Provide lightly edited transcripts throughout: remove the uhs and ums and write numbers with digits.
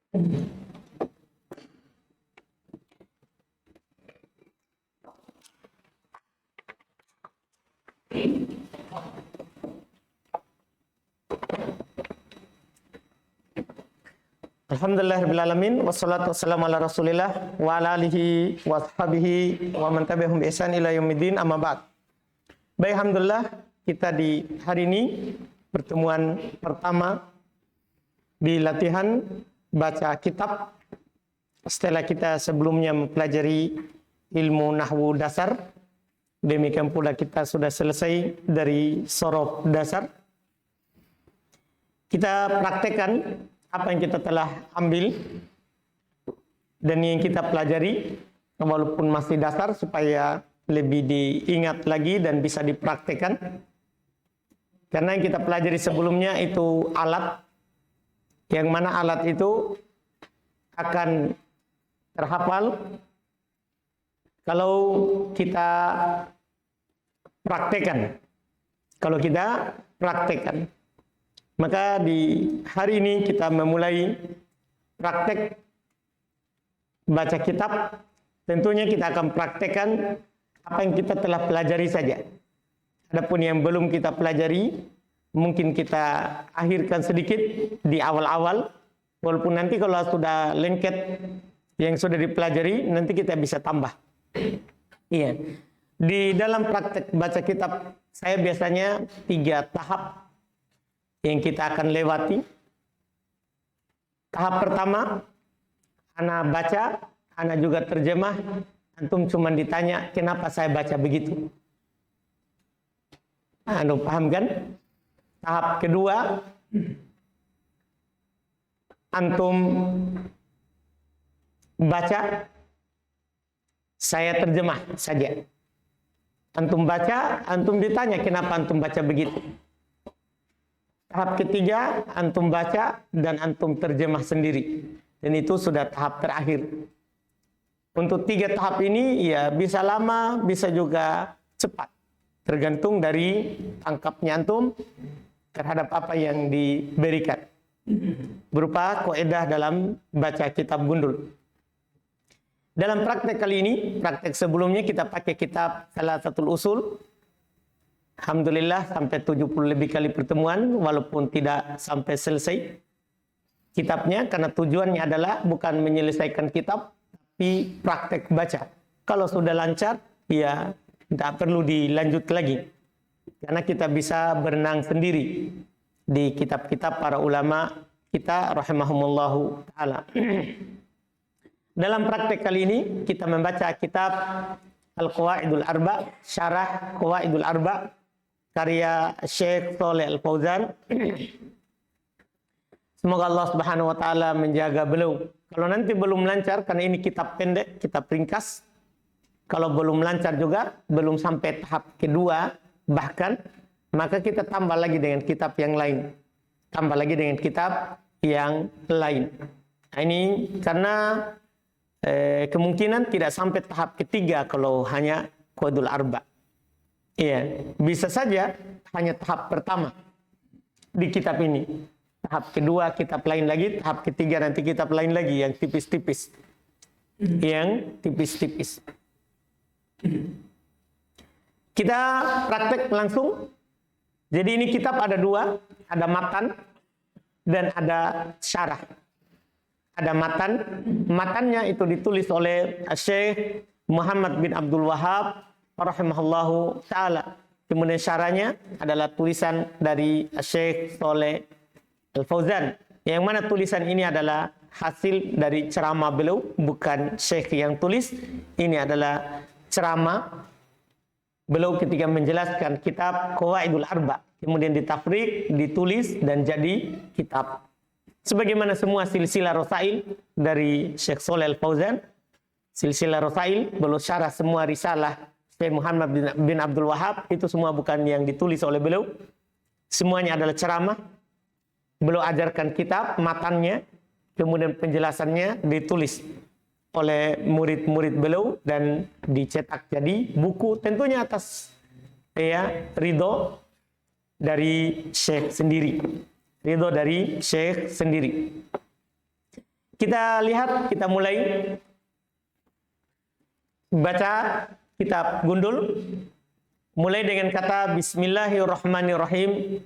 Alhamdulillahirrahmanirrahim. Wassalatu wassalamu ala rasulillah wa ala alihi wa sahbihi wa man tabi'ahum bi ihsan ila yaumiddin, amma ba'd. Baik, alhamdulillah kita di hari ini pertemuan pertama di latihan baca kitab setelah kita sebelumnya mempelajari ilmu nahwu dasar. Demikian pula kita sudah selesai dari sorof dasar. Kita praktekkan apa yang kita telah ambil dan yang kita pelajari walaupun masih dasar supaya lebih diingat lagi dan bisa dipraktekkan. Karena yang kita pelajari sebelumnya itu alat, yang mana alat itu akan terhafal kalau kita praktekkan. Kalau kita praktekkan. Maka di hari ini kita memulai praktek baca kitab. Tentunya kita akan praktekkan apa yang kita telah pelajari saja. Adapun yang belum kita pelajari, mungkin kita akhirkan sedikit di awal-awal. Walaupun nanti kalau sudah lengket yang sudah dipelajari, nanti kita bisa tambah. Iya. Di dalam praktek baca kitab, saya biasanya 3 tahap yang kita akan lewati. Tahap pertama, ana baca, ana juga terjemah. Antum cuma ditanya, kenapa saya baca begitu? Anu paham kan? Tahap kedua, antum baca, saya terjemah saja. Antum baca, antum ditanya, kenapa antum baca begitu? Tahap ketiga, antum baca dan antum terjemah sendiri. Dan itu sudah tahap terakhir. Untuk 3 tahap ini ya bisa lama, bisa juga cepat. Tergantung dari tangkapnya antum terhadap apa yang diberikan. Berupa kaidah dalam baca kitab gundul. Dalam praktek kali ini, praktek sebelumnya kita pakai kitab Thalathatul Usul. Alhamdulillah sampai 70 lebih kali pertemuan walaupun tidak sampai selesai kitabnya, karena tujuannya adalah bukan menyelesaikan kitab tapi praktek baca. Kalau sudah lancar ya tidak perlu dilanjut lagi karena kita bisa berenang sendiri di kitab-kitab para ulama kita rahimahumullahu taala. Dalam praktek kali ini kita membaca kitab Al-Qawaidul Arba, Syarah Qawaidul Arba karya Syekh Shalih Al-Fauzan. Semoga Allah Subhanahu wa taala menjaga beliau. Kalau nanti belum lancar, karena ini kitab pendek, kitab ringkas. Kalau belum lancar juga, belum sampai tahap kedua bahkan, maka kita tambah lagi dengan kitab yang lain. Tambah lagi dengan kitab yang lain. Nah, ini karena kemungkinan tidak sampai tahap ketiga kalau hanya Qawaidul Arba. Iya, bisa saja hanya tahap pertama di kitab ini. Tahap kedua kitab lain lagi, tahap ketiga nanti kitab lain lagi yang tipis-tipis. Yang tipis-tipis. Kita praktek langsung. Jadi ini kitab ada 2, ada matan dan ada syarah. Ada matan, matannya itu ditulis oleh Syekh Muhammad bin Abdul Wahhab rahimahullahu ta'ala. Kemudian syarahnya adalah tulisan dari Syekh Shalih Al-Fauzan. Yang mana tulisan ini adalah hasil dari ceramah beliau, bukan Syekh yang tulis. Ini adalah ceramah beliau ketika menjelaskan kitab Qawaidul Arba. Kemudian ditafrik, ditulis, dan jadi kitab. Sebagaimana semua silsilah Rasail dari Syekh Shalih Al-Fauzan. Silsilah Rasail, beliau syarah semua risalah Syekh Muhammad bin Abdul Wahhab, itu semua bukan yang ditulis oleh beliau. Semuanya adalah ceramah. Beliau ajarkan kitab, matannya, kemudian penjelasannya ditulis oleh murid-murid beliau dan dicetak jadi buku, tentunya atas ridho dari Syekh sendiri. Ridho dari Syekh sendiri. Kita lihat, kita mulai baca kitab Gundul. Mulai dengan kata Bismillahirrahmanirrahim.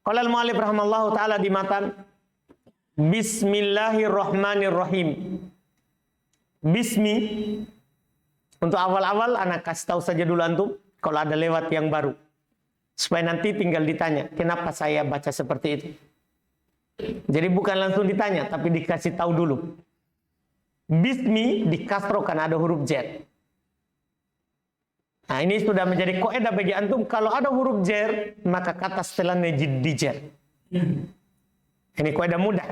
Qala al-mu'allif rahimallahu ta'ala di matan, Bismillahirrahmanirrahim. Bismi, untuk awal-awal anak kasih tahu saja dulu antum, kalau ada lewat yang baru. Supaya nanti tinggal ditanya, kenapa saya baca seperti itu. Jadi bukan langsung ditanya, tapi dikasih tahu dulu. Bismi dikasro karena ada huruf jar. Nah, ini sudah menjadi kaidah bagi antum, kalau ada huruf jar, maka kata setelahnya di jar. Ini kaidah mudah.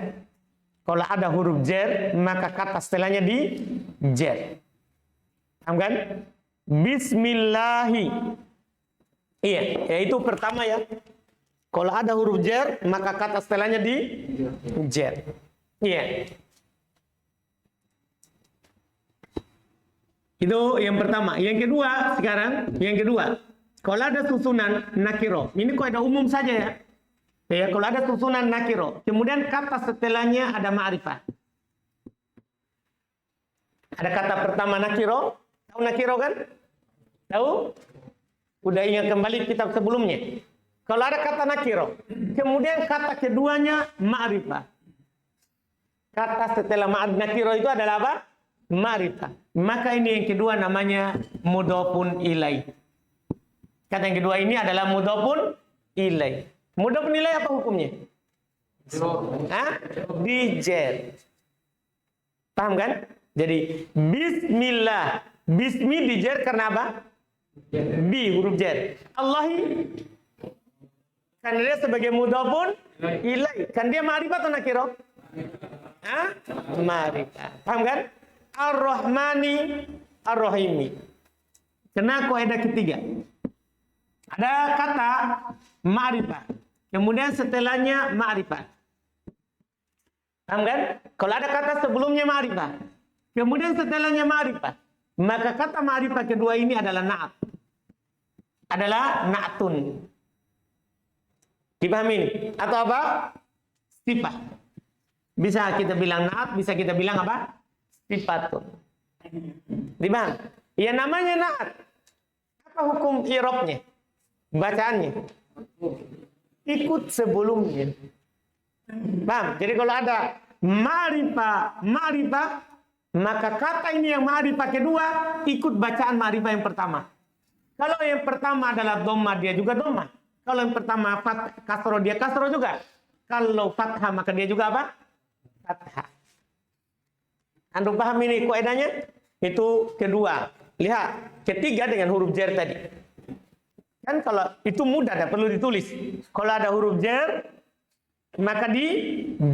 Kalau ada huruf jar, maka kata setelahnya di jar. Paham kan? Bismillahi. Iya, yaitu pertama ya. Kalau ada huruf jar, maka kata setelahnya di jar. Iya. Itu yang pertama. Yang kedua sekarang, yang kedua. Kalau ada susunan nakiro, ini kaidah umum saja ya. Ya, kalau ada susunan nakiro, kemudian kata setelahnya ada ma'rifah. Ada kata pertama nakiro, tahu nakiro kan? Tahu? Udah ingat kembali kitab sebelumnya. Kalau ada kata nakiro, kemudian kata keduanya ma'rifah. Kata setelah nakiro itu adalah apa? Ma'rifah. Maka ini yang kedua namanya mudhofun ilai. Kata yang kedua ini adalah mudhofun ilai. Mudhofun ilai apa hukumnya? Dijer. Paham kan? Jadi bismillah. Bismi dijer karena apa? Bi huruf jar. Allahi. Kan dia sebagai mudhofun ilai. Kan dia ma'rifah atau nakiro? Ma'rifah. Paham kan? Ar-Rahmani Ar-Rahimi. Kena kaidah ketiga. Ada kata ma'rifah. Kemudian setelahnya ma'rifah. Paham kan? Kalau ada kata sebelumnya ma'rifah, kemudian setelahnya ma'rifah, maka kata ma'rifah kedua ini adalah na'at. Adalah na'tun. Dipahami ini? Atau apa? Sifat. Bisa kita bilang na'at, bisa kita bilang apa? Sifatun. Dipaham? Ya namanya na'at. Apa hukum i'rabnya? Bacaannya? Ikut sebelumnya. Paham? Jadi kalau ada ma'rifah, maka kata ini yang ma'rifah kedua ikut bacaan ma'rifah yang pertama. Kalau yang pertama adalah dhamma, dia juga dhamma. Kalau yang pertama kasro, dia kasro juga. Kalau fathah, maka dia juga apa? Fathah. Antum paham ini kaidahnya? Itu kedua. Lihat, ketiga dengan huruf jar tadi. Kan kalau itu mudah, dah perlu ditulis. Kalau ada huruf jar, maka di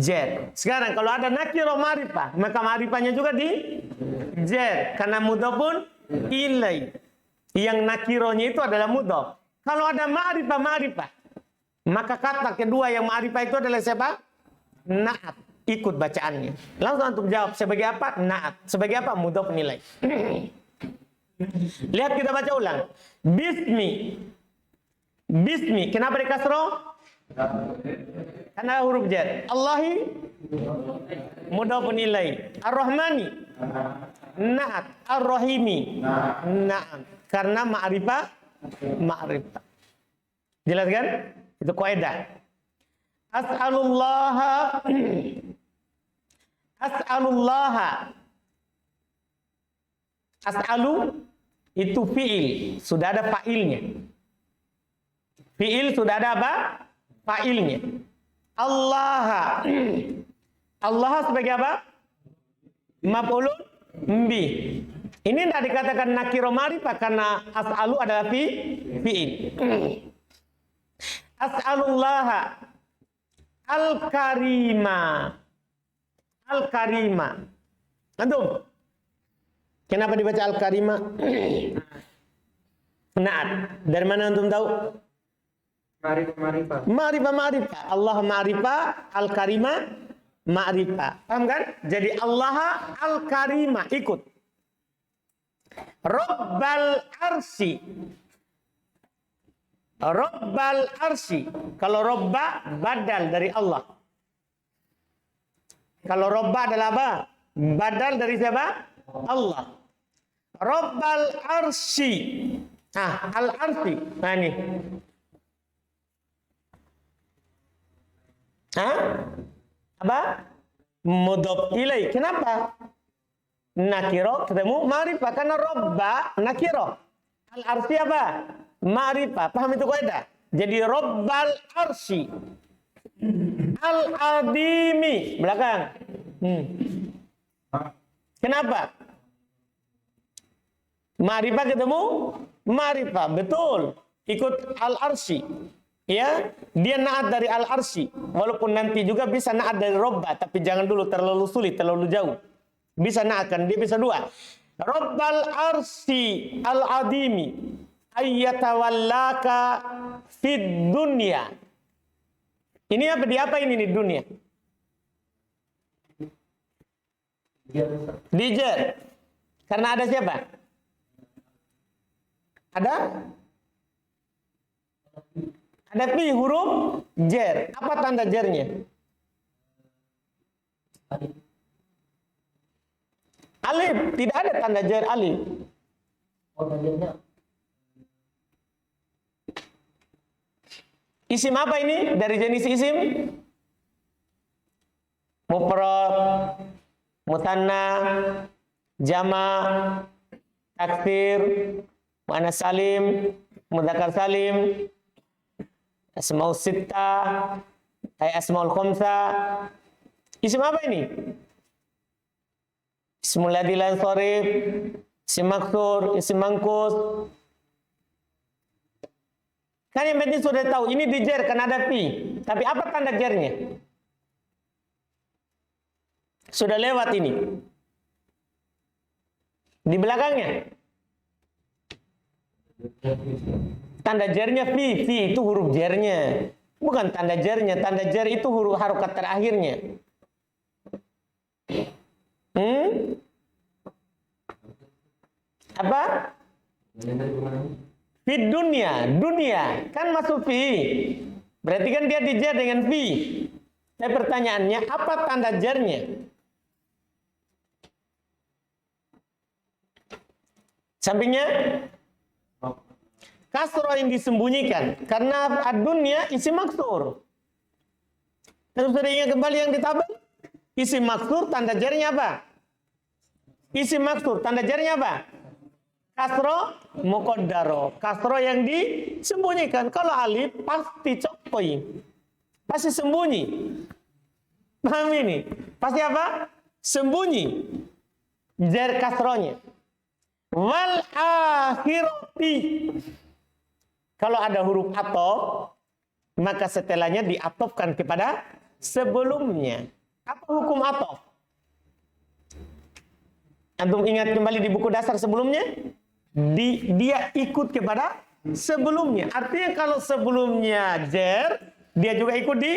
jar. Sekarang kalau ada nakiro ma'rifah, maka ma'rifahnya juga di jar. Karena mudhofun ilai. Yang nakironya itu adalah mudhof. Kalau ada ma'rifah, maka kata kedua yang ma'rifah itu adalah siapa? Na'at. Ikut bacaannya. Langsung antum jawab sebagai apa? Na'at. Sebagai apa? Mudhof nilai. Lihat kita baca ulang. Bismi. Bismi. Kenapa dikasro? Karena huruf jar. Allahi. Mudhof nilai. Ar-Rahmani. Na'at. Ar-Rahimi. Na'at. Karena ma'rifah. Jelas kan? Itu kaidah. As'alullaha. As'alu itu fi'il, sudah ada fa'ilnya. Fi'il sudah ada apa? Fa'ilnya. Allah. Allah sebagai apa? Maf'ulun bi. Ini tidak dikatakan nakiro ma'rifah karena as'alu adalah fi'il. As'alullaha al-karima. Al-karima. Antum, kenapa dibaca al-karima? Na'at. Dari mana antum tahu? Ma'rifah. Allah ma'rifah, al-karima ma'rifah. Paham kan? Jadi Allah al-karima, ikut. Rabbal arsi. Rabbal arsi. Kalau robba badal dari Allah. Kalau robba adalah apa? Badal dari siapa? Allah. Rabbal arsy. Al-arsy. Nah ini. Apa? Mudhof ilaih. Kenapa? Nakiro ketemu ma'rifah karena robba nakiro. Al-arsy apa? Ma'rifah. Paham itu kaidah? Jadi Rabbal arsy. Al-adimi belakang. Kenapa? Ma'rifah ketemu ma'rifah, betul. Ikut al-arsy. Ya, dia naat dari al-arsy. Walaupun nanti juga bisa naat dari robba, tapi jangan dulu terlalu sulit, terlalu jauh. Bisa naatkan, dia bisa dua. Rabbal arsy al-adimi ayyatawallaka fid dunya. Ini apa diapain ini dunia? Dijer. Karena ada siapa? Ada fi huruf jer. Apa tanda jernya? Alif. Tidak ada tanda jer alif. Isim apa ini? Dari jenis isim? Mufrad, musanna, jama, taksir, muannas salim, mudzakkar salim, asmaul sittah, asmaul khamsa. Isim apa ini? Ismul ladzi la yansharif, isim maksur, isim mangkus. Kan yang penting sudah tahu ini dijer karena ada fi. Tapi apa tanda jernya? Sudah lewat ini. Di belakangnya. Tanda jernya fi itu huruf jernya. Bukan tanda jernya. Tanda jer itu huruf harokat terakhirnya. Apa? Fi dunia, dunia kan masuk fi. Berarti kan dia dijer dengan fi. Tapi pertanyaannya apa tanda jernya? Sampingnya kasroh yang disembunyikan karena ad-dunya isim maksur. Terus sudah ingat kembali yang ditabel? Isim maksur tanda jernya apa? Isim maksur tanda jernya apa? Kasro muqaddaro. Kasro yang disembunyikan. Kalau alif pasti cokoi. Pasti sembunyi. Paham ini? Pasti apa? Sembunyi. Jar kasronya. Wal akhirati. Kalau ada huruf atof, maka setelahnya diatofkan kepada sebelumnya. Apa hukum atof? Antum ingat kembali di buku dasar sebelumnya? Dia ikut kepada sebelumnya. Artinya kalau sebelumnya jer, dia juga ikut di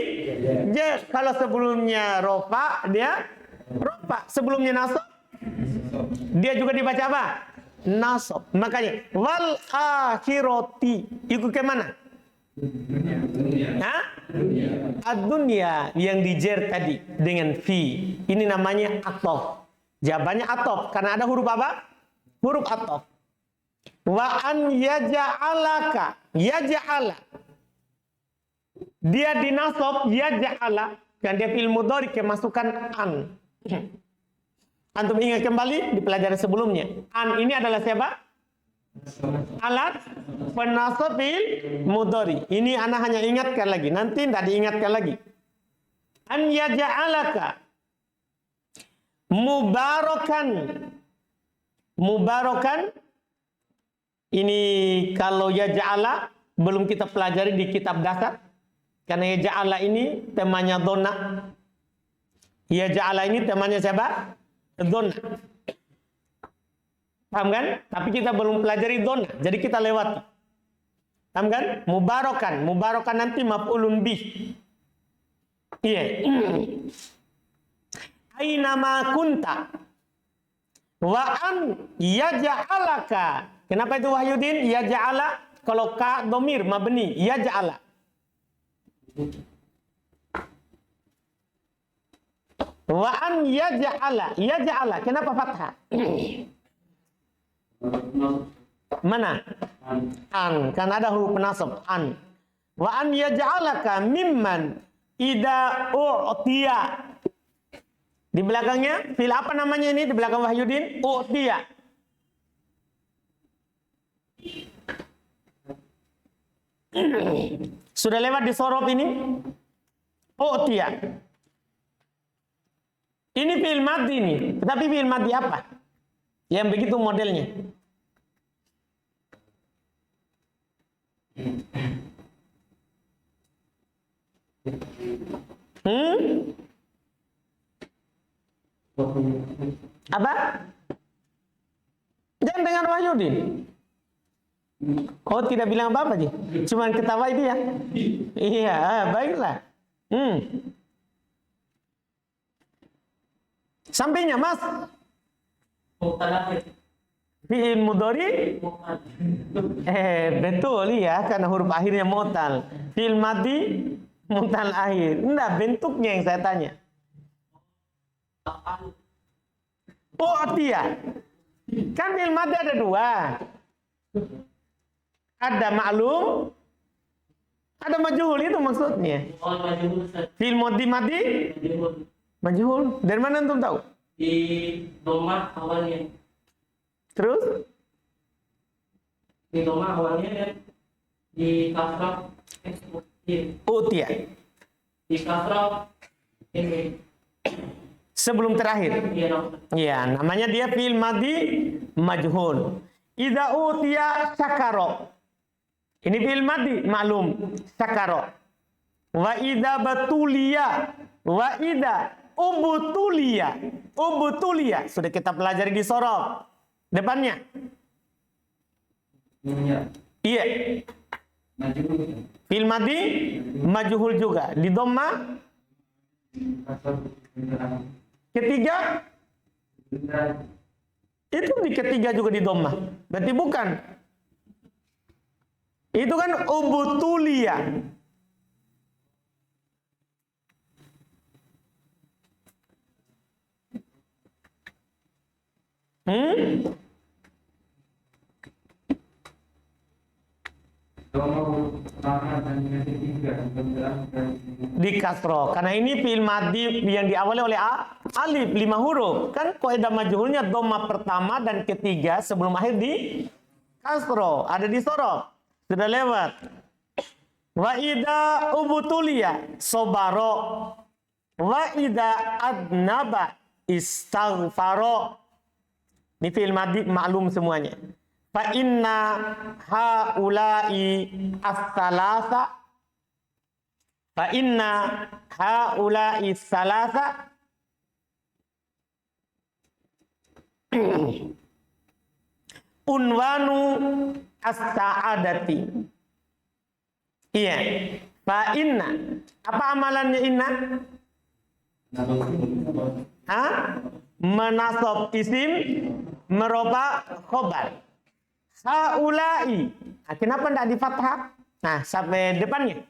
jer. Kalau sebelumnya rofa, dia rofa. Sebelumnya nasab, dia juga dibaca apa? Nasab. Makanya wal akhirati ikut ke mana? Ad-dunya yang dijer tadi dengan fi. Ini namanya atof. Jawabannya atof karena ada huruf apa? Huruf atof. Wa an yaja'alaka, yaja'ala. Dia dinasab yaja'ala dan dia fi'il mudhari kemasukan an. Antum ingat kembali di pelajaran sebelumnya. An ini adalah siapa? Alat penasab fi'il mudhari. Ini ana hanya ingatkan lagi, nanti tidak diingatkan lagi. An yaja'alaka mubarakan. Mubarakan ini kalau ya ja'ala belum kita pelajari di kitab dasar. Karena ya ja'ala ini temanya donna. Ya ja'ala ini temanya siapa? Donna. Paham kan? Tapi kita belum pelajari donna. Jadi kita lewati. Paham kan? Mubarakan. Mubarakan nanti maf'ulun bih. Iya. Aina ma kunta. Wa an yaja'alaka. Kenapa itu Wahyudin? Ya ja'ala. Kalau ka domir mabni. Ya ja'ala. Wa an yaj'ala. Yaj'ala. Kenapa fathah? Mana? An. Kan ada huruf nasab. An. Wa an yaj'alaka mimman ida u'tiya. Di belakangnya, fil apa namanya ini? Di belakang Wahyudin? U'tiya. Sudah lewat di sorob ini? U'tiya. Ini fi'il madhi ini. Tetapi fi'il madhi apa? Yang begitu modelnya. Apa? Jangan dengar Wahyudin. Oh, tidak bilang apa-apa sih. Cuman ketawa itu ya. Iya, baiklah. Sampainya, Mas. Fi'il mudhari. Betul ya, karena huruf akhirnya mu'tal. Fi'il madhi mu'tal akhir. Enggak, bentuknya yang saya tanya. U'tiya. Kan fi'il madhi ada dua. Ada ma'lum, ada majhul, itu maksudnya. Fi'il madhi majhul. Dari mana antum tahu? Di domah awalnya. Terus? Di domah awalnya ya. Di kasrah U'tiya. Di kasrah ini. Sebelum terakhir. Ya, namanya dia fi'il madhi majhul. Idza utiya syakara. Ini fi'il madhi maklum, syakara. Wa idza batuliya, wa idza ubtuliya. Ubtuliya sudah kita pelajari di sorob. Depannya. Iya. Fi'il madhi majhul juga. Di dhamma ketiga. Itu di ketiga juga di dhamma. Berarti bukan. Itu kan ubtuliya. Di kasro, karena ini fi'il madhi yang diawali oleh alif 5 huruf. Kan kaidah majhulnya dhamma pertama dan ketiga sebelum akhir di kasro, ada di sorob. Sudah lewat. Wa idza ubtuliya sobaro. Wa idza adnaba istaghfaro. Ini fi'il madhi maklum semuanya. Fa inna haula'i as-salasa. Fa inna haula'i as-salasa unwanu as-sa'adati. Iya. Fa inna. Apa amalannya inna? Menasab isim, meroba khobar. Haulai. Nah, kenapa tidak di fathah? Nah, sampai depannya.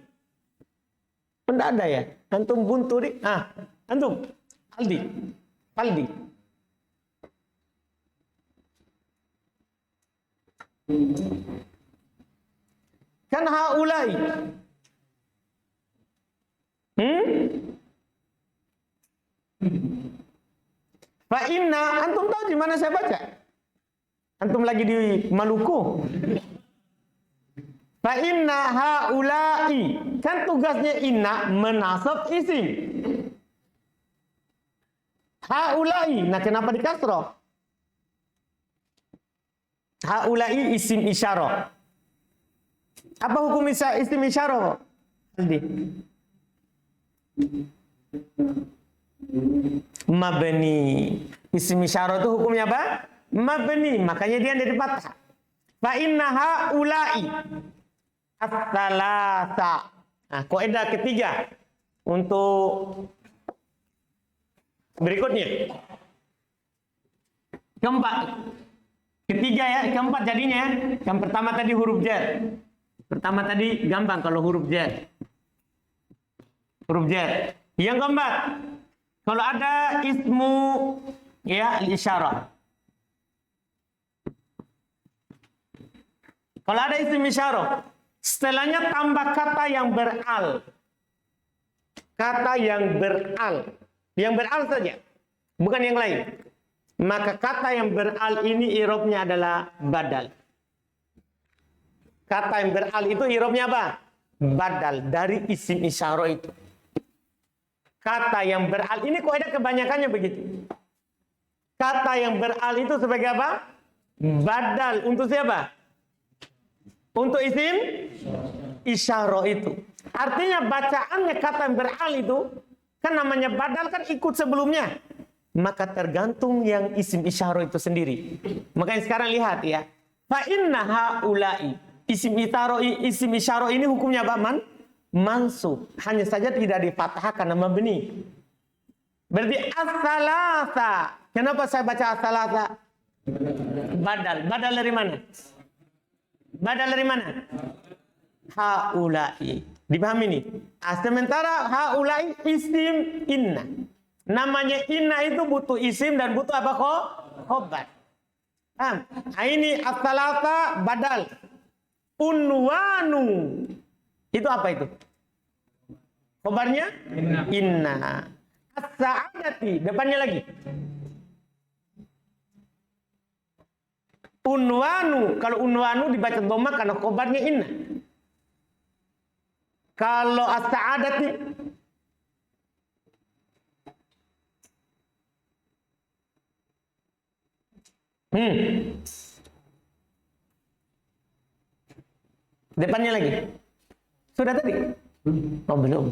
Tidak ada ya. Antum buntu di. Antum. Aldi. Kan haulai. Fa inna, antum tahu di mana saya baca? Antum lagi di Maluku. Fa inna haulai. Kan tugasnya inna menasab isim. Haulai. Nah, kenapa di kasroh? Haulai isim isyarah. Apa hukum isim isyarah? Mabni. Isim isyarah itu hukumnya apa? Mabni. Makanya dia ada di fathah. Fa inna haulai as-salasa. Nah, kaidah ketiga untuk berikutnya. Keempat. Ketiga ya, keempat jadinya. Yang pertama tadi huruf jar. Pertama tadi gampang kalau huruf jar. Huruf jar. Yang keempat, Kalau ada ismu ya isyarah. Kalau ada isim isyarah, setelahnya tambah kata yang beral. Kata yang beral. Yang beral saja, bukan yang lain. Maka kata yang beral ini i'rabnya adalah badal. Kata yang beral itu i'rabnya apa? Badal dari isim isyarah itu. Kata yang beral ini kok ada kebanyakannya begitu. Kata yang beral itu sebagai apa? Badal untuk siapa? Untuk isim isyarah itu. Artinya bacaannya kata yang beral itu kan namanya badal kan ikut sebelumnya. Maka tergantung yang isim isyarah itu sendiri. Makanya sekarang lihat ya. Fa inna haula'i. Isim isyarah ini hukumnya apa? Mansub. Hanya saja tidak difathahkan nama mabni. Berarti as-salasa. Kenapa saya baca as-salasa? Badal. Badal dari mana? Badal dari mana? Haula'i. Dipahami nih? Sementara haula'i isim inna. Namanya inna itu butuh isim dan butuh apa kok? Khobar. Ini as-salasa badal. Unwanu. Itu apa itu? Khobarnya? Inna. As-sa'adati. Depannya lagi. Unwanu. Kalau unwanu dibaca dhamma karena khobarnya inna. Kalau as-sa'adati depannya lagi. Sudah tadi? Oh, belum.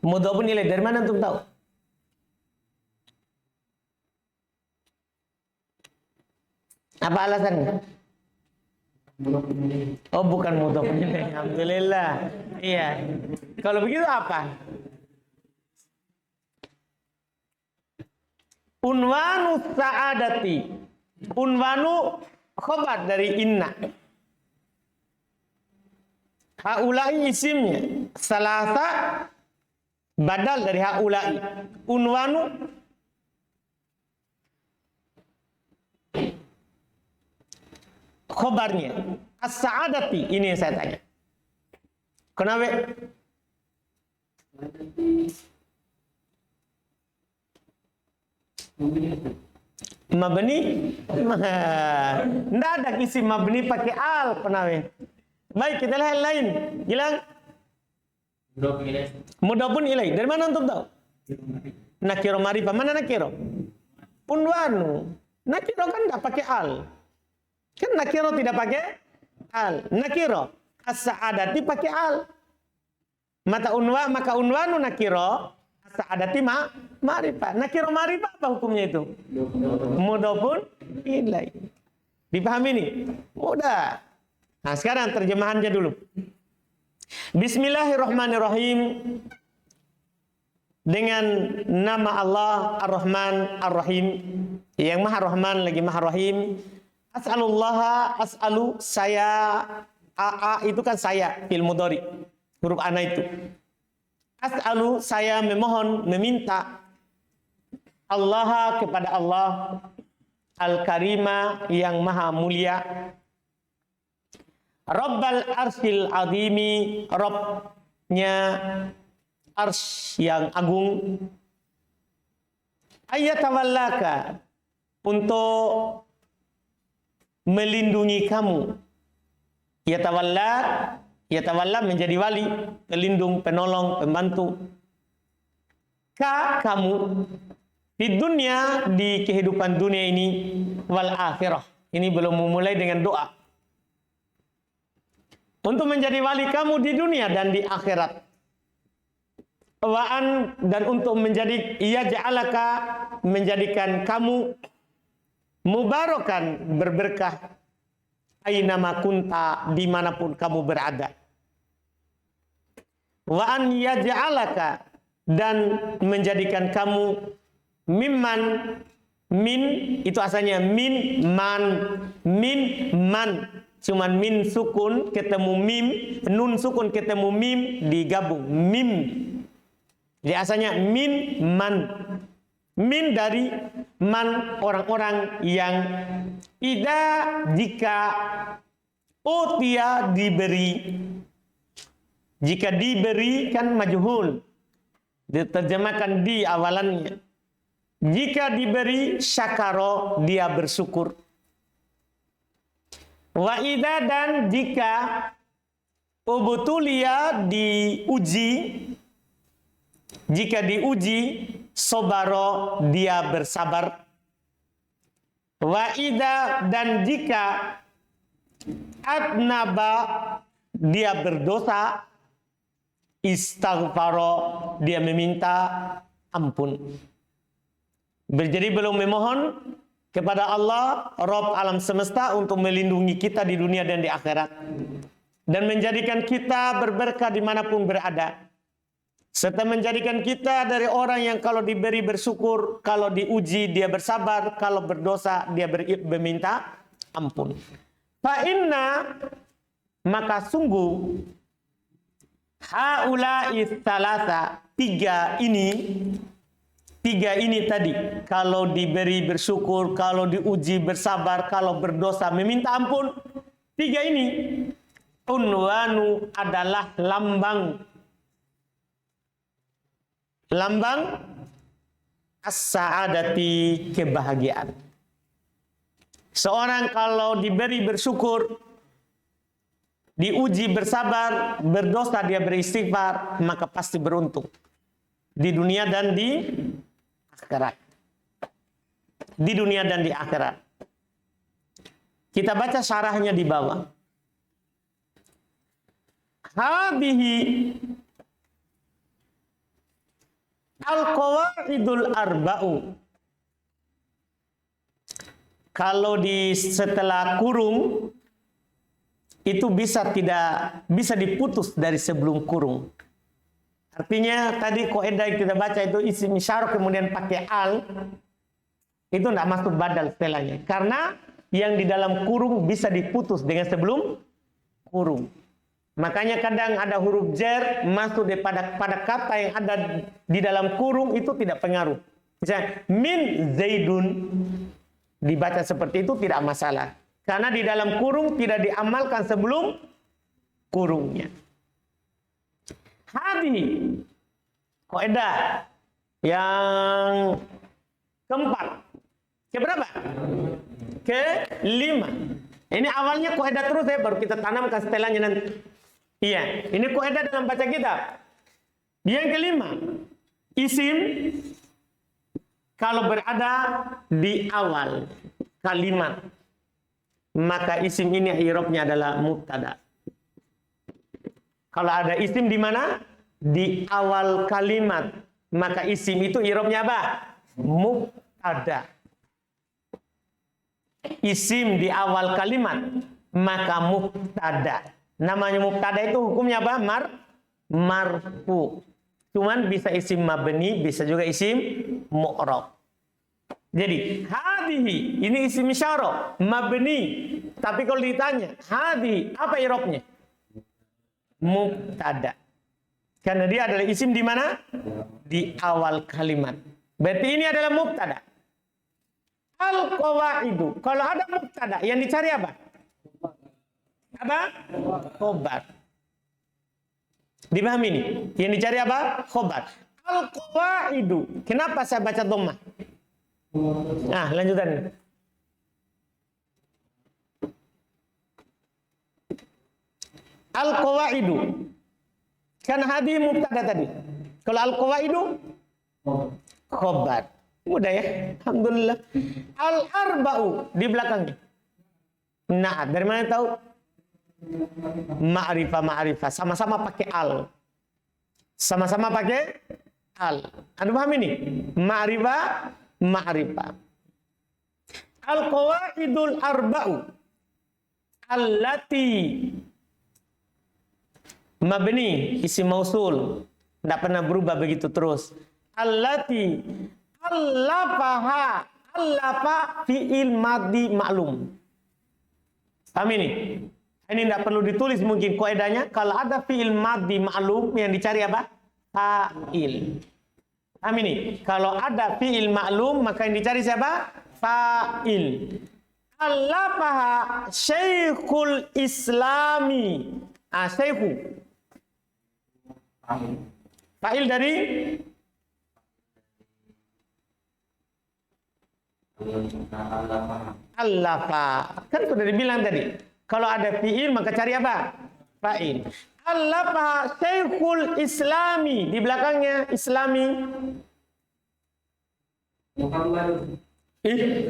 Mudhofun ilaih. Dari mana antum tahu? Apa alasannya? Oh, bukan mudhofun ilaih. Alhamdulillah. Iya. Kalau begitu apa? Unwanu sa'adati. Unwanu khobar dari inna. Haula'i isimnya. Salasa badal dari haula'i. Unwanu khobarnya. As-sa'adati. Ini yang saya tanya. Kenapa? Mabni? Nggak ada isi mabni pakai al. Kenapa? Baik, kita lihat yang lain. Bilang mudhofun ilaih. Dari mana antum tahu? Nakiro marifah. Mana nakiro? Unwanu. Nakiro kan nggak pakai al. Kan nakiro tidak pakai al. Nakiro as-sa'adati pakai al. Maka unwanu nakiro as-sa'adati ma'rifah. Nakiro ma'rifah apa hukumnya itu? Mudhofun ilaih. Dipahami nih? Mudah. Nah, sekarang terjemahannya dulu. Bismillahirrahmanirrahim. Dengan nama Allah Ar-Rahman Ar-Rahim, yang Maha Rahman lagi Maha Rahim. As'alu saya, itu kan saya fil mudhari, huruf ana itu. As'alu saya memohon, meminta Allah kepada Allah Al-Karima yang Maha Mulia, Rabbal Arsyil Azimi, Rabbnya Arsy yang agung, ayatawallaka, untuk melindungi kamu. Yatawalla menjadi wali, pelindung, penolong, pembantu. Kamu di dunia, di kehidupan dunia ini, wal akhirah. Ini belum memulai dengan doa. Untuk menjadi wali kamu di dunia dan di akhirat. Dan untuk menjadikan kamu mubarakan, berberkah, ainama kunta, dimanapun kamu berada. Wa an yaj'alaka, dan menjadikan kamu min, itu asalnya min man cuman min sukun ketemu mim, nun sukun ketemu mim digabung mim. Jadi asalnya min man. Min dari man, orang-orang yang jika utia diberi. Jika diberi kan majhul, diterjemahkan di awalannya. Jika diberi syakaro, dia bersyukur. Wa idza, dan jika ubtulia diuji, jika diuji, sobaro, dia bersabar. Wa idza, dan jika adnaba, dia berdosa, istaghfaro, dia meminta ampun. Jadi belum memohon kepada Allah, Rabb alam semesta, untuk melindungi kita di dunia dan di akhirat, dan menjadikan kita berberkah dimanapun berada, serta menjadikan kita dari orang yang kalau diberi bersyukur, kalau diuji dia bersabar, kalau berdosa dia meminta ampun. Fa inna, maka sungguh, haula'i tsalasa, tiga ini tadi, kalau diberi bersyukur, kalau diuji bersabar, kalau berdosa meminta ampun, tiga ini unwanu adalah lambang as-sa'adati, kebahagiaan. Seorang kalau diberi bersyukur, diuji bersabar, berdosa dia beristighfar, maka pasti beruntung di dunia dan di akhirat. Di dunia dan di akhirat. Kita baca syarahnya di bawah. Hadhihi al-qawaidul arba'u. Kalau setelah kurung itu bisa diputus dari sebelum kurung. Artinya tadi kaidah yang kita baca itu isim isyarah kemudian pakai al, itu tidak masuk badal setelahnya, karena yang di dalam kurung bisa diputus dengan sebelum kurung. Makanya kadang ada huruf jar masuk pada kata yang ada di dalam kurung, itu tidak pengaruh. Misalnya min zaidun dibaca seperti itu tidak masalah, karena di dalam kurung tidak diamalkan sebelum kurungnya. Hadi kaidah yang keempat. Keberapa? Kelima. Ini awalnya kaidah terus ya, baru kita tanamkan setelahnya nanti. Iya, ini kaidah dalam baca kitab. Yang kelima, isim kalau berada di awal kalimat, maka isim ini i'rabnya adalah mubtada. Kalau ada isim di mana? Di awal kalimat, maka isim itu i'rabnya apa? Mubtada. Isim di awal kalimat, maka mubtada. Namanya mubtada itu hukumnya apa? Marfu. Cuman bisa isim mabni, bisa juga isim mu'rab. Jadi hadhihi ini isim isyarah mabni. Tapi kalau ditanya hadhihi apa i'rabnya? Mubtada. Karena dia adalah isim di mana? Di awal kalimat. Berarti ini adalah mubtada. Al-qawaidu. Kalau ada mubtada, yang dicari apa? Apa? Khobar. Dipahami ini? Yang dicari apa? Khobar. Al-qawaidu. Kenapa saya baca dhammah? Nah, lanjutan. Al-qawaidu. Kan hadi mubtada tadi. Kalau al-qawaidu khobar. Mudah ya? Alhamdulillah. Al-arba'u di belakangnya. Nah, dari mana tahu? Ma'rifah. Sama-sama pakai al. Sama-sama pakai al. Anda paham ini? Ma'rifah. Al-qawaidul arba'u allati mabni isim mausul, tidak pernah berubah begitu terus. Allati allafa fi'il madhi ma'lum. Paham ini? Ini tidak perlu ditulis mungkin kaidahnya. Kalau ada fi'il madhi ma'lum yang dicari apa? Fa'il. Paham ini? Kalau ada fi'il ma'lum maka yang dicari siapa? Fa'il. Allafaha Syekhul Islami. Syekhu. Fa'il dari Allafa. Kan sudah dibilang tadi. Kalau ada fi'il maka cari apa? Fa'il. Allafa Syekhul Islami. Di belakangnya Islami.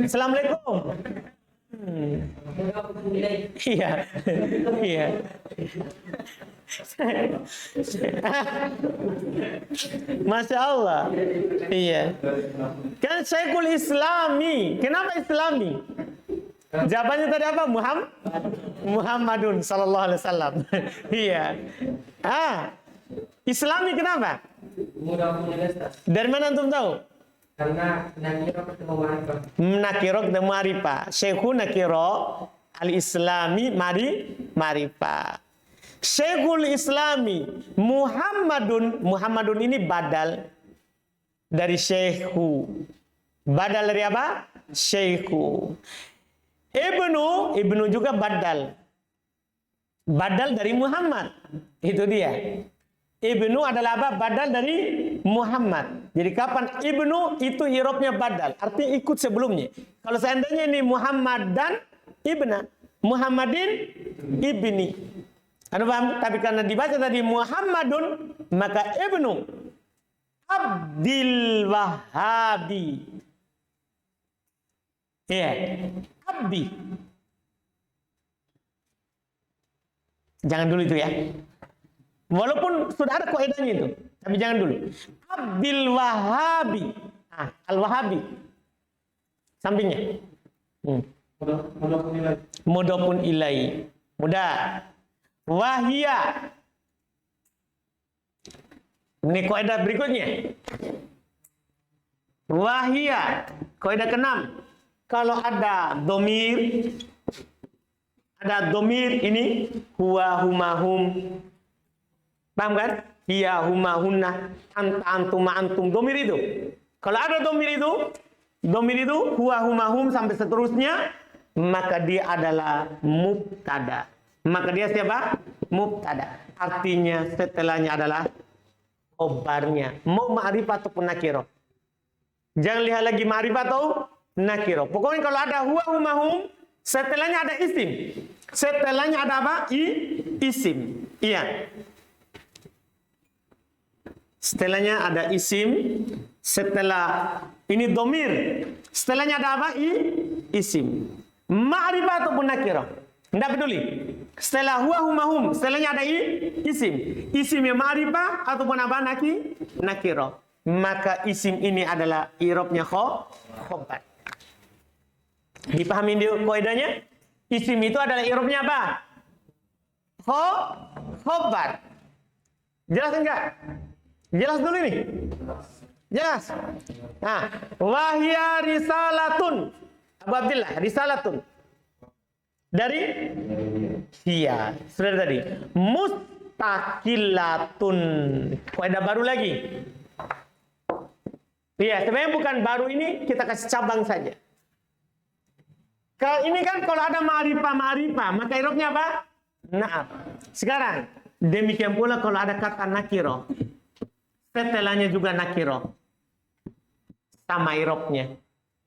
Assalamualaikum. Iya. Iya. Masya Allah. Iya. Kan Syekhul Islami. Kenapa Islami? Jawabannya tadi apa? Muhammadun sallallahu alaihi wasallam. Iya. Islami kenapa? Mudah punya. Dari mana antum tahu? Karena nakiro ketemu ma'rifah. Nakiro ketemu ma'rifah. Syekhu nakiro, al-islami ma'rifah. Syekhul Islami Muhammadun ini badal dari syekhu. Badal dari apa? Syekhu. Ibnu juga badal. Badal dari Muhammad. Itu dia. Ibnu adalah apa? Badal dari Muhammad. Jadi kapan ibnu itu irobnya badal, artinya ikut sebelumnya. Kalau seandainya ini Muhammad dan ibna, Muhammadin ibni. Anda paham? Tapi karena dibaca tadi Muhammadun, maka ibnu Abdil Wahhabi. Iya, Abdi. Jangan dulu itu ya. Walaupun sudah ada kaidahnya itu, tapi jangan dulu. Abdil Wahhabi. Al-Wahhabi. Sampingnya. Mudhafun ilai. Mudah. Wahia. Ini kaidah berikutnya. Wahia. Kaidah ke-6. Kalau ada domir ini huwa huma hum. Paham kan? Hiya huma hunna, anta antum ma antum. Domir itu. Kalau ada domir itu huwa huma hum sampai seterusnya, maka dia adalah mubtada. Maka dia siapa? Mubtada. Artinya setelahnya adalah khobarnya. Mau ma'rifah ataupun nakiro. Jangan lihat lagi ma'rifah atau nakiro. Pokoknya kalau ada huwa huma hum, setelahnya ada isim. Setelahnya ada apa? Isim. Iya. Setelahnya ada isim. Setelah ini domir. Setelahnya ada apa? Isim. Ma'rifah ataupun nakiro. Tidak peduli. Setelah huwa huma hum, setelahnya ada isim. Isimnya ma'rifah ataupun apa? Nakiro. Maka isim ini adalah irobnya khobar. Dipahami kaidahnya? Isim itu adalah irobnya apa? Khobar. Jelas enggak? Jelas dulu ini. Jelas. Nah, wahya risalatun. Abu Abdillah, risalatun. Dari hiya. Sudah tadi. Mustaqilatun. Kaidah baru lagi. Iya, sebenarnya bukan baru ini, kita kasih cabang saja. Kalau ini kan kalau ada ma'rifah, maka irobnya apa? Na'at. Sekarang, demikian pula kalau ada kata nakiro. Setelahnya juga nakiro. Sama irobnya.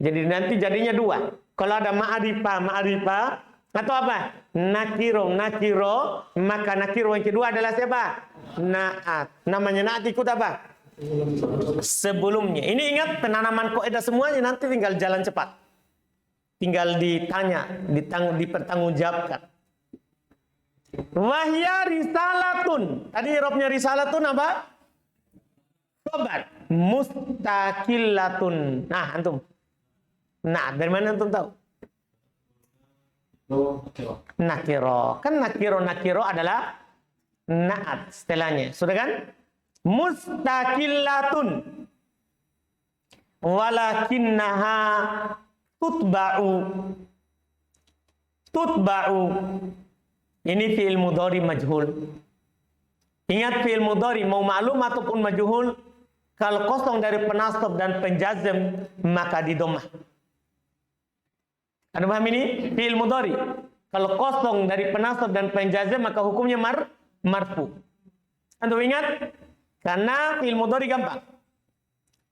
Jadi nanti jadinya dua. Kalau ada ma'rifah, atau apa? Nakiro, maka nakiro yang kedua adalah siapa? Na'at. Namanya na'at ikut apa? Sebelumnya. Ini ingat penanaman kaidah semuanya nanti tinggal jalan cepat. Tinggal ditanya, dipertanggungjawabkan. Wahya risalatun. Tadi irobnya risalatun apa? Khobar. Mustaqilatun. Nah, antum. Nah, dari mana antum tahu? Nakiro. Kan nakiro adalah na'at setelahnya. Sudah kan? Mustaqilatun. Walakinnaha tutba'u. Tutba'u. Ini fi'il mudhari majhul. Ingat fi'il mudhari mau ma'lum ataupun majhul, kalau kosong dari penasab dan penjazm maka didomah. Anda paham ini? Fi'il mudhari. Kalau kosong dari penasab dan penjazm maka hukumnya marfu. Anda ingat? Karena fi'il mudhari gampang.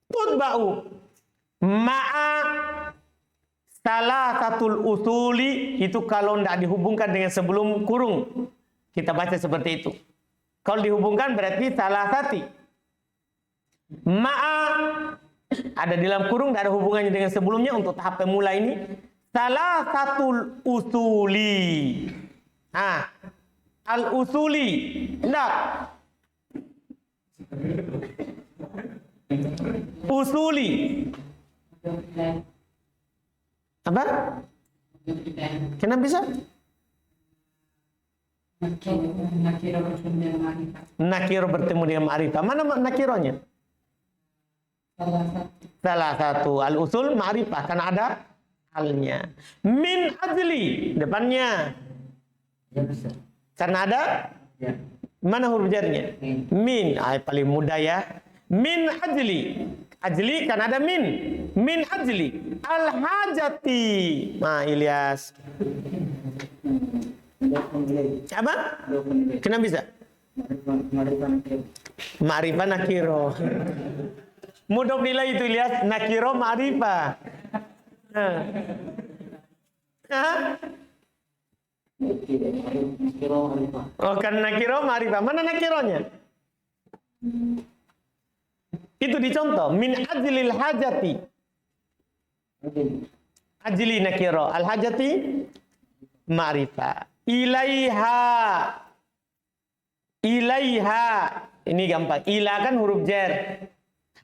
Tutba'u ma'a salasatul usuli, itu kalau tidak dihubungkan dengan sebelum kurung. Kita baca seperti itu. Kalau dihubungkan berarti salasati. Ma'a ada di dalam kurung, tidak ada hubungannya dengan sebelumnya. Untuk tahap pemula ini salasatul usuli. Al-usuli. Tidak. Usuli. Apa? Kenapa bisa? Nakiro bertemu dengan ma'rifah. Mana nakironya? Salah satu. Al-usul ma'rifah. Karena ada halnya. Min ajli. Depannya. Karena ada. Mana huruf jarnya? Min. Paling mudah ya. Min ajli. Ajli kan ada min. Min ajli. Al-hajati. Nah, Ilyas. Apa? Kenapa bisa? Ma'rifah nakiro. Mudah nilai itu Ilyas. Nakiro ma'rifah. Oh, kan nakiro ma'rifah. Mana nakironya? Itu dicontoh. Min ajlil hajati. Ajli nakiro. Al hajati ma'rifah. Ilaiha. Ilaiha. Ini gampang. Ila kan huruf jar.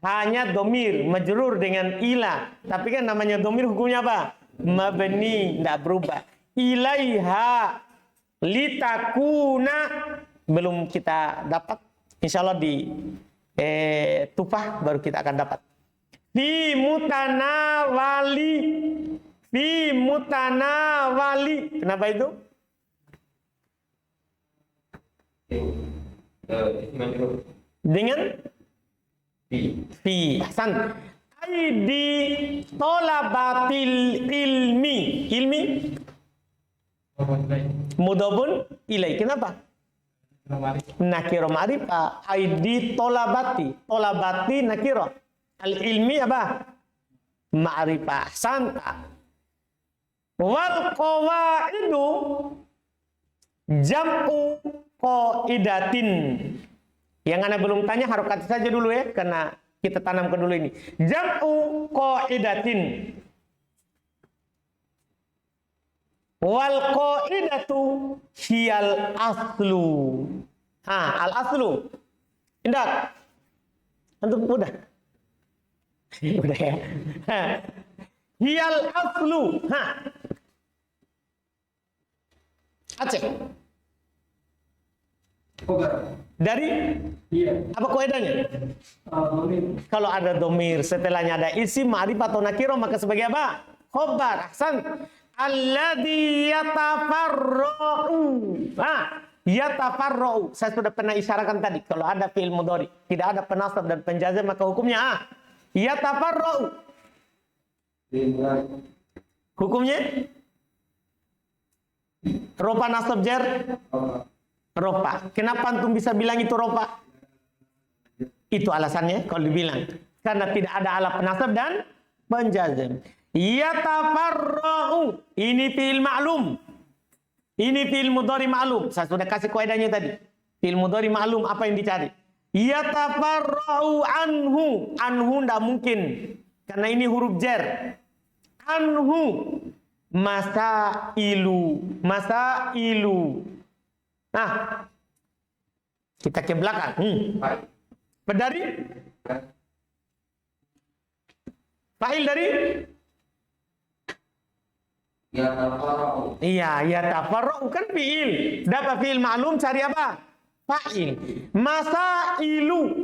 Hanya domir. Majrur dengan ila. Tapi kan namanya domir hukumnya apa? Mabni. Tidak berubah. Ilaiha. Litakuna. Belum kita dapat. Insya Allah di tufah baru kita akan dapat. Fi mutanawali. Fi mutanawali. Kenapa itu? Dengan fi. Ahsan. Aidi tolabatil ilmi. Ilmi mudhofun ilai. Kenapa? Nakiro ma'rifah. Aidi tolabati. Tolabati nakiro. Al ilmi apa? Ma'rifah. Santa. Wal qawaidu jam'u qaidatin. Yang Anda belum tanya harokat saja dulu ya, karena kita tanamkan dulu ini. Jam'u qaidatin. Wal qaidatu hiyal aslu. Al aslu. Indah. Antum udah. Udah ya. Hiyal aslu. Aceh. Dari? Apa kaidahnya? Kalau ada domir, setelahnya ada isim, ma'rifah atau nakiro, maka sebagai apa? Khobar. Ahsan. Alladhi yatafarra'u. Yatafarra'u. Saya sudah pernah isyaratkan tadi. Kalau ada fi'il mudhari, tidak ada penasab dan penjazam, maka hukumnya yatafarra'u. Hukumnya? Ropa nasab jar? Ropa. Kenapa antum bisa bilang itu ropa? Itu alasannya kalau dibilang. Karena tidak ada alat penasab dan penjazam. Yatafarra'u. Ini fi'il ma'lum. Ini fi'il mudhari ma'lum. Saya sudah kasih kaidahnya tadi. Fi'il mudhari ma'lum apa yang dicari? Yatafarra'u anhu. Anhu tidak mungkin. Karena ini huruf jar. Anhu. Masailu. Masailu. Nah. Kita ke belakang. Dari? Fa'il dari? Yatafarra'u. Iya, yatafarra'u kan fi'il. Dapat fi'il ma'lum cari apa? Fa'il. Masailu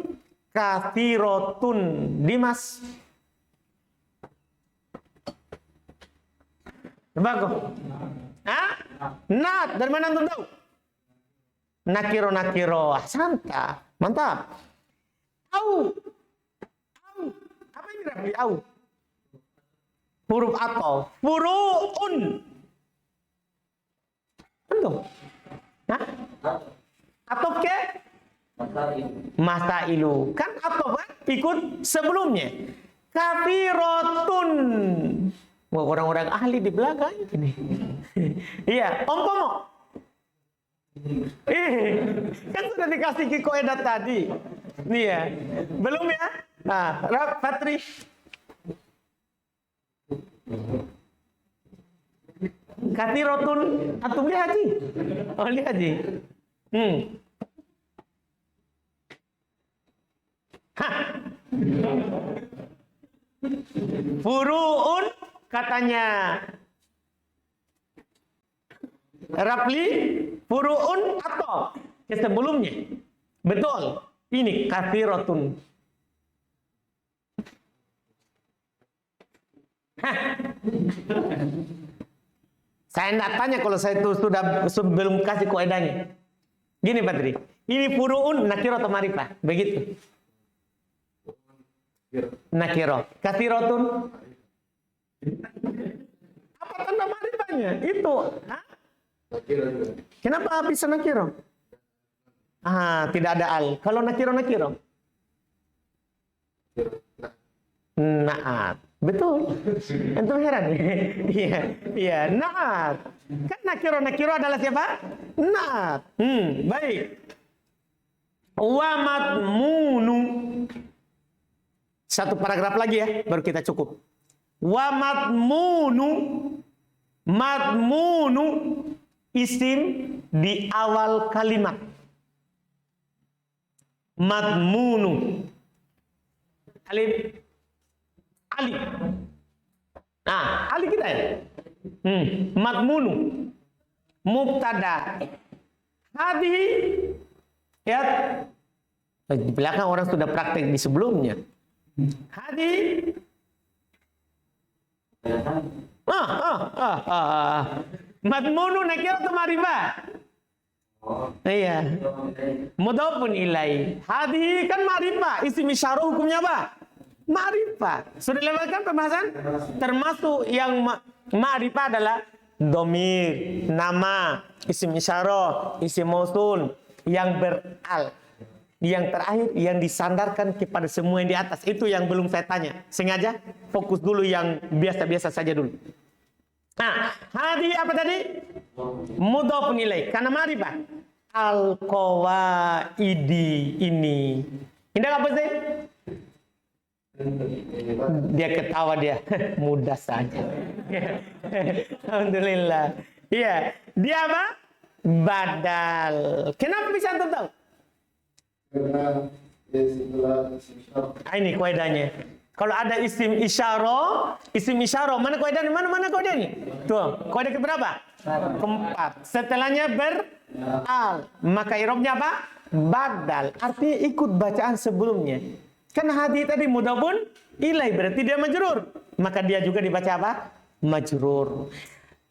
kathiratun. Dimas. Bagus. Hah? Nat. Dari mana antum tahu? Nakiro. Santa. Mantap. Au. Apa ini Rafli? Au. Huruf atau. Furu'un. Antum? Hah? Atau ke? Masailu. Kan atau kan? Ikut sebelumnya. Kathirotun. Wah, orang-orang ahli di belakang ini. Iya, Om Pomo. Kan sudah dikasih kaidah tadi. Nih ya. Belum ya? Nah, Patri. Kathirotun. Antum lihat Ji. Oh, lihat Ji. Furu'un katanya Rafli, furu'un atau sebelumnya. Betul. Ini kathiratun. Saya tidak tanya kalau saya itu sudah sebelum kasih kaidahnya. Gini Patri, ini furu'un nakiro atau marifah? Begitu. Nakiro. Kathiratun. Apa tanda marifahnya? Itu. Hah? Kenapa bisa nakiro? Tidak ada al. Kalau nakiro. Naat. Betul. Entum heran? Iya, naat. Kan nakiro adalah siapa? Naat. Baik. Wa madmunu. Satu paragraf lagi ya, baru kita cukup. Wa madmunu isim di awal kalimat. Madmunu. Alif. Nah, alif kita ya. Madmunu. Mubtada. Hadhihi. Ya. Di belakang orang sudah praktek di sebelumnya. Hadi. Madmunu nakir atau marifah? Iya. Mudhafun ilai. Hadi kan marifah. Isim isyarah hukumnya apa? Marifah. Sudah lewatkan pembahasan? Termasuk yang marifah adalah domir, nama, isim isyarah, isim mausul yang beral. Yang terakhir yang disandarkan kepada semua yang di atas. Itu yang belum saya tanya. Sengaja fokus dulu yang biasa-biasa saja dulu. Nah, hadi apa tadi? Mudhafun ilaih. Karena marifah. Al-qawaidi ini. Indah apa sih? Dia ketawa dia. Mudah saja. Alhamdulillah. Iya. Dia apa? Badal. Kenapa bisa antum tahu? Karena Ini kaidahnya. Kalau ada isim isyarah, mana kaidahnya? Mana kaidahnya? Tuh, kaidah keberapa? Keempat. Setelahnya beral, maka i'rabnya apa? Badal. Artinya ikut bacaan sebelumnya. Kan hadi tadi mudhafun ilaih, berarti dia majrur. Maka dia juga dibaca apa? Majrur.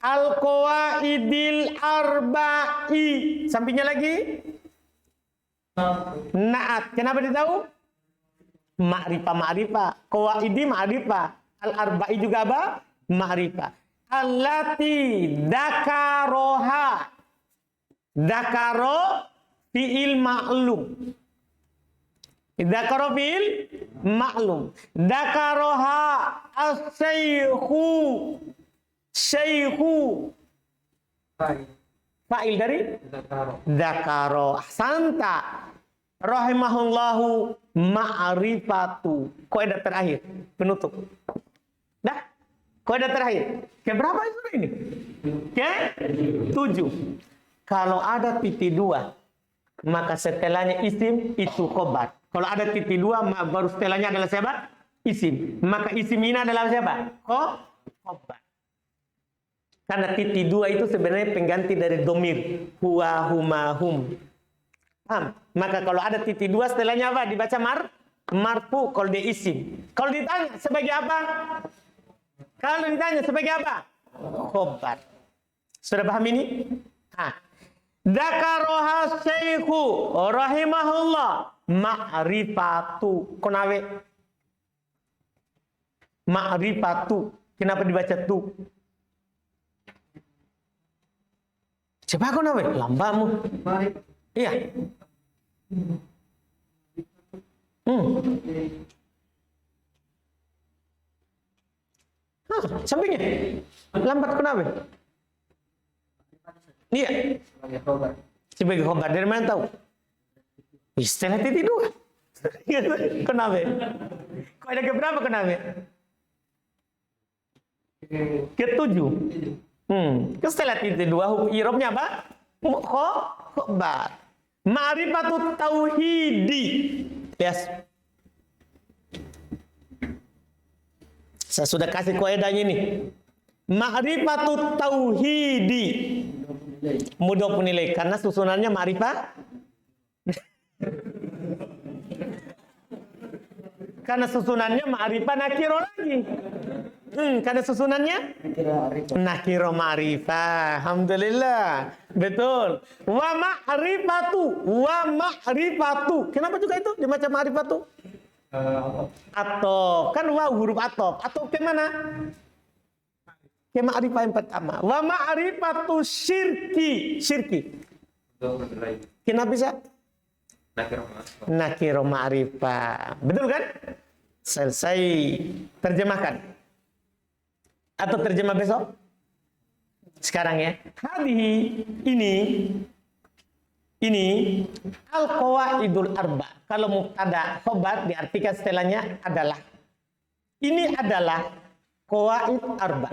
Al-qawaidil arba'i. Sampingnya lagi naat. Kenapa dia tahu? Ma'rifah. Qawaidi ma'rifah. Al-arba'i juga apa? Ma'rifah. Allati dakaroha. Dakaro fi'il ma'lum. Dakaro fi'il ma'lum. Dakaroha as-syaihu. Syaihu. Fa'il dari? Dakaro. Ahsanta. Rahimahullahu ma'rifatu. Kaidah terakhir, penutup. Dah? Kaidah terakhir. Keberapa itu ini? Ke-7. Kalau ada titik 2, maka setelahnya isim itu khobar. Kalau ada titik 2, baru setelahnya adalah siapa? Isim. Maka isim ini adalah siapa? Khobar. Karena titik 2 itu sebenarnya pengganti dari domir. Huwa, huma, hum. Paham? Maka kalau ada titik 2 setelahnya apa? Dibaca marfu kalau dia isim. Kalau ditanya sebagai apa? Kalau ditanya sebagai apa? Khobar. Sudah paham ini? Dzakaroha Syekhu rahimahullah ma'rifatu. Konawe ma'rifatu. Kenapa dibaca tu? Coba konawe lambamu. Iya. Sampingnya lambat kenapa? Iya. Sebagai khobar dari mana tahu? Istilah titik dua. Kenapa? Kok ada keberapa kenapa? Ketujuh. Istilah titik dua. Irobnya apa? Khobar. Ma'rifatut tauhidi. Yes. Saya sudah kasih kaidahnya ini. Ma'rifatut tauhidi. Mudah penilai karena susunannya ma'rifat. Karena susunannya ma'rifat nakiro lagi. Karena susunannya nakiro ma'rifah. Alhamdulillah. Betul. Wa ma'rifatu. Kenapa juga itu dibaca ma'rifatu? Atau kan wa huruf atop. Atop ke mana? Ke ma'rifah yang pertama. Wa ma'rifatu syirki. Kenapa bisa? Nakiro ma'rifah. Betul kan? Selesai. Terjemahkan. Atau terjemah besok? Sekarang ya. Hadihi ini al-qawaidul arba. Kalau mubtada khobar diartikan setelahnya adalah. Ini adalah qawaid arba.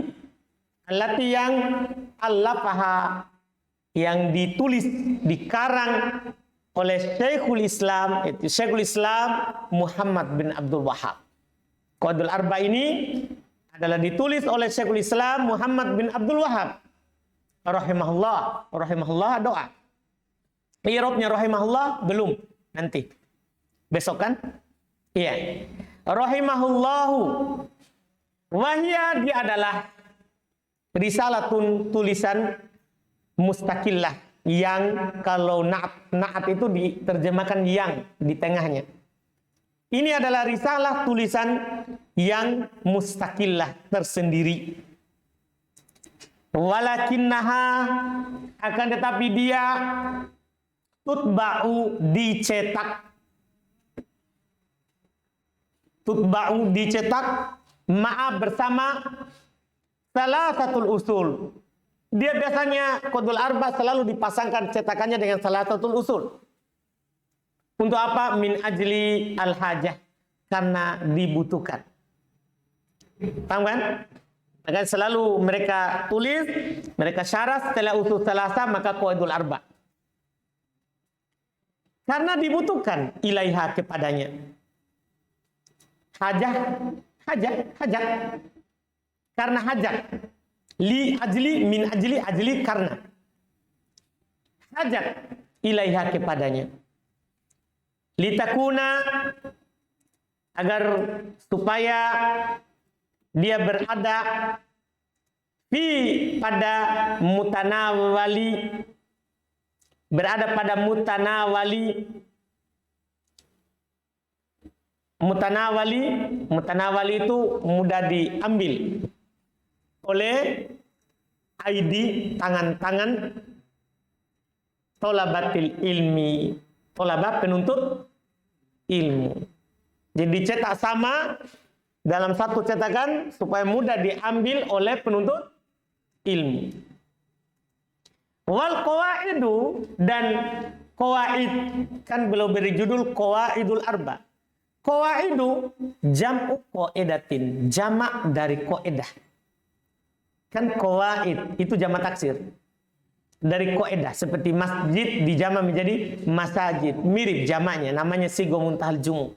Allati yang allafaha yang ditulis, dikarang oleh Syekhul Islam, itu Syekhul Islam Muhammad bin Abdul Wahhab. Qawaidul arba ini adalah ditulis oleh Syekhul Islam Muhammad bin Abdul Wahhab. Rahimahullah doa. Irobnya rahimahullah belum, nanti. Besok kan? Iya. Rahimahullahu. Wahya dia adalah risalatun tulisan mustaqillah yang kalau na'at itu diterjemahkan yang di tengahnya. Ini adalah risalah tulisan yang mustaqillah tersendiri. Walakinnaha akan tetapi dia tutba'u dicetak ma'a bersama salah satu usul. Dia biasanya Qawaidul Arba selalu dipasangkan cetakannya dengan salah satu usul. Untuk apa? Min ajli al-hajah. Karena dibutuhkan. Paham kan? Maka selalu mereka tulis, mereka syarah setelah usul salasa maka Qawaidul Arba. Karena dibutuhkan ilaiha kepadanya. Hajat. Karena hajat. Li ajli, min ajli karena. Hajat ilaiha kepadanya. Litakuna agar supaya dia berada pada mutanawali, berada pada mutanawali itu mudah diambil oleh aidi, tangan-tangan tolabatil ilmi, tolabah penuntut ilmu. Jadi cetak sama dalam satu cetakan supaya mudah diambil oleh penuntut ilmu. Wal qawaidu, dan qawaid kan belum beri judul Qawaidul Arba. Qawaidu jam'u qaidatin, jamak dari qaidah. Kan qawaid itu jamak taksir dari qaidah, seperti masjid dijamak menjadi masajid, mirip jamaknya, namanya sigo muntahal jumu.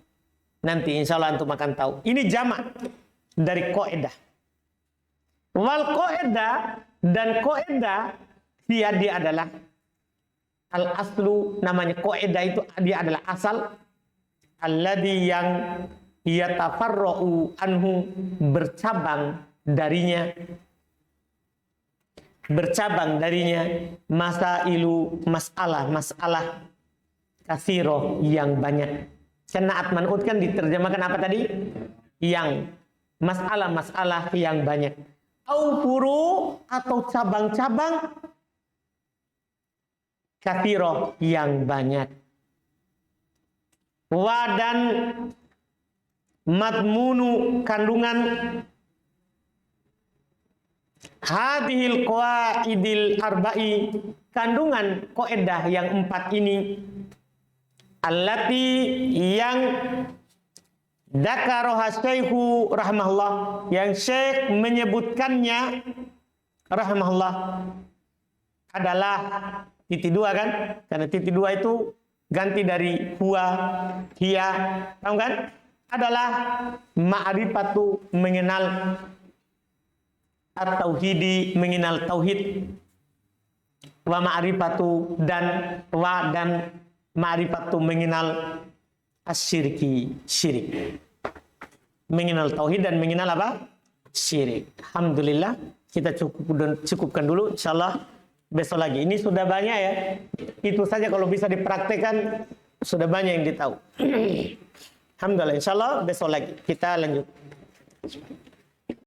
Nanti insya Allah antum akan tahu. Ini jamak dari qaidah. Wal qaidah, dan qaidah dia adalah al aslu, namanya qaidah itu dia adalah asal, alladhi yang yatafarra'u anhu, bercabang darinya, bercabang darinya masalah kathiro yang banyak. Karena atmanut kan diterjemahkan apa tadi? Yang masalah yang banyak. Au furu atau cabang-cabang kathiro yang banyak. Wa dan madmunu kandungan hadhil qawaidil arba'i, kandungan kaidah yang 4 ini, allati yang dzakaraha Syekhu rahimahullah, yang Syekh menyebutkannya rahimahullah, adalah titik 2 kan? Karena titik 2 itu ganti dari huwa, hiya, paham kan? Adalah ma'rifatu, mengenal, at-tauhidi, mengenal tauhid, wa ma'rifatu dan ma'rifatu, mengenal asyirki, syirik. Mengenal tauhid dan mengenal apa? Syirik. Alhamdulillah, kita cukupkan dulu, insyaallah besok lagi. Ini sudah banyak ya. Itu saja kalau bisa dipraktekkan sudah banyak yang ditahu. Alhamdulillah, insyaallah besok lagi kita lanjut.